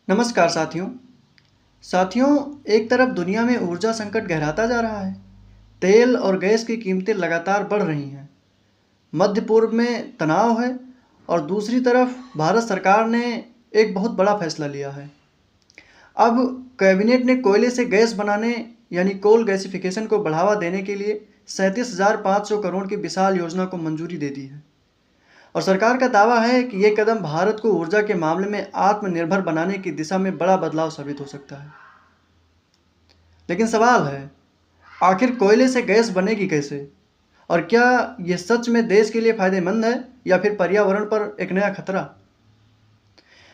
नमस्कार साथियों। साथियों, एक तरफ दुनिया में ऊर्जा संकट गहराता जा रहा है। तेल और गैस की कीमतें लगातार बढ़ रही हैं। मध्य पूर्व में तनाव है और दूसरी तरफ भारत सरकार ने एक बहुत बड़ा फैसला लिया है। अब कैबिनेट ने कोयले से गैस बनाने यानी कोल गैसिफिकेशन को बढ़ावा देने के लिए 37,500 करोड़ की विशाल योजना को मंजूरी दे दी है। और सरकार का दावा है कि ये कदम भारत को ऊर्जा के मामले में आत्मनिर्भर बनाने की दिशा में बड़ा बदलाव साबित हो सकता है। लेकिन सवाल है, आखिर कोयले से गैस बनेगी कैसे? और क्या ये सच में देश के लिए फायदेमंद है या फिर पर्यावरण पर एक नया खतरा?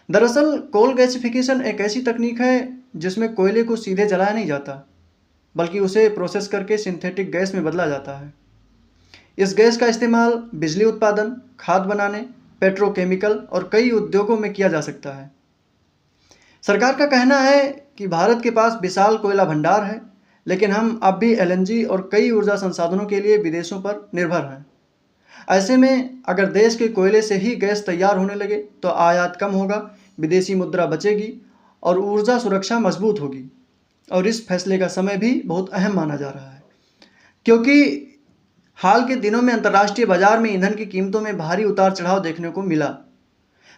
दरअसल कोल गैसिफिकेशन एक ऐसी तकनीक है जिसमें कोयले को सीधे जलाया नहीं जाता, बल्कि उसे प्रोसेस करके सिंथेटिक गैस में बदला जाता है। इस गैस का इस्तेमाल बिजली उत्पादन, खाद बनाने, पेट्रोकेमिकल और कई उद्योगों में किया जा सकता है। सरकार का कहना है कि भारत के पास विशाल कोयला भंडार है, लेकिन हम अब भी एलएनजी और कई ऊर्जा संसाधनों के लिए विदेशों पर निर्भर हैं। ऐसे में अगर देश के कोयले से ही गैस तैयार होने लगे तो आयात कम होगा, विदेशी मुद्रा बचेगी और ऊर्जा सुरक्षा मजबूत होगी। और इस फैसले का समय भी बहुत अहम माना जा रहा है, क्योंकि हाल के दिनों में अंतर्राष्ट्रीय बाजार में ईंधन की कीमतों में भारी उतार चढ़ाव देखने को मिला।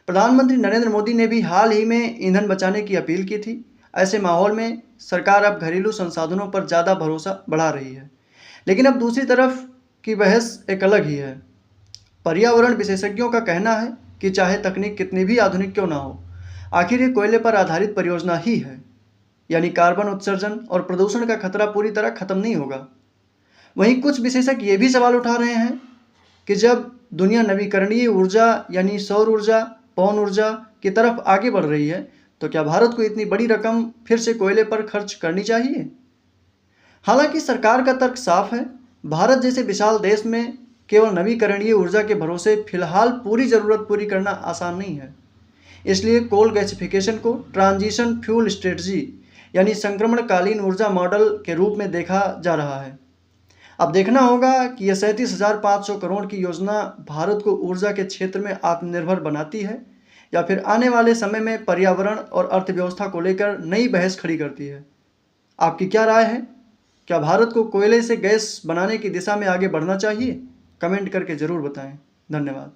प्रधानमंत्री नरेंद्र मोदी ने भी हाल ही में ईंधन बचाने की अपील की थी। ऐसे माहौल में सरकार अब घरेलू संसाधनों पर ज़्यादा भरोसा बढ़ा रही है। लेकिन अब दूसरी तरफ की बहस एक अलग ही है। पर्यावरण विशेषज्ञों का कहना है कि चाहे तकनीक कितनी भी आधुनिक क्यों ना हो, आखिर ये कोयले पर आधारित परियोजना ही है, यानी कार्बन उत्सर्जन और प्रदूषण का खतरा पूरी तरह खत्म नहीं होगा। वहीं कुछ विशेषज्ञ ये भी सवाल उठा रहे हैं कि जब दुनिया नवीकरणीय ऊर्जा यानी सौर ऊर्जा, पवन ऊर्जा की तरफ आगे बढ़ रही है, तो क्या भारत को इतनी बड़ी रकम फिर से कोयले पर खर्च करनी चाहिए? हालांकि सरकार का तर्क साफ है, भारत जैसे विशाल देश में केवल नवीकरणीय ऊर्जा के भरोसे फिलहाल पूरी ज़रूरत पूरी करना आसान नहीं है। इसलिए कोल गैसिफिकेशन को ट्रांजिशन फ्यूल स्ट्रेटजी यानी संक्रमणकालीन ऊर्जा मॉडल के रूप में देखा जा रहा है। अब देखना होगा कि यह 37,500 करोड़ की योजना भारत को ऊर्जा के क्षेत्र में आत्मनिर्भर बनाती है या फिर आने वाले समय में पर्यावरण और अर्थव्यवस्था को लेकर नई बहस खड़ी करती है। आपकी क्या राय है? क्या भारत को कोयले से गैस बनाने की दिशा में आगे बढ़ना चाहिए? कमेंट करके ज़रूर बताएं। धन्यवाद।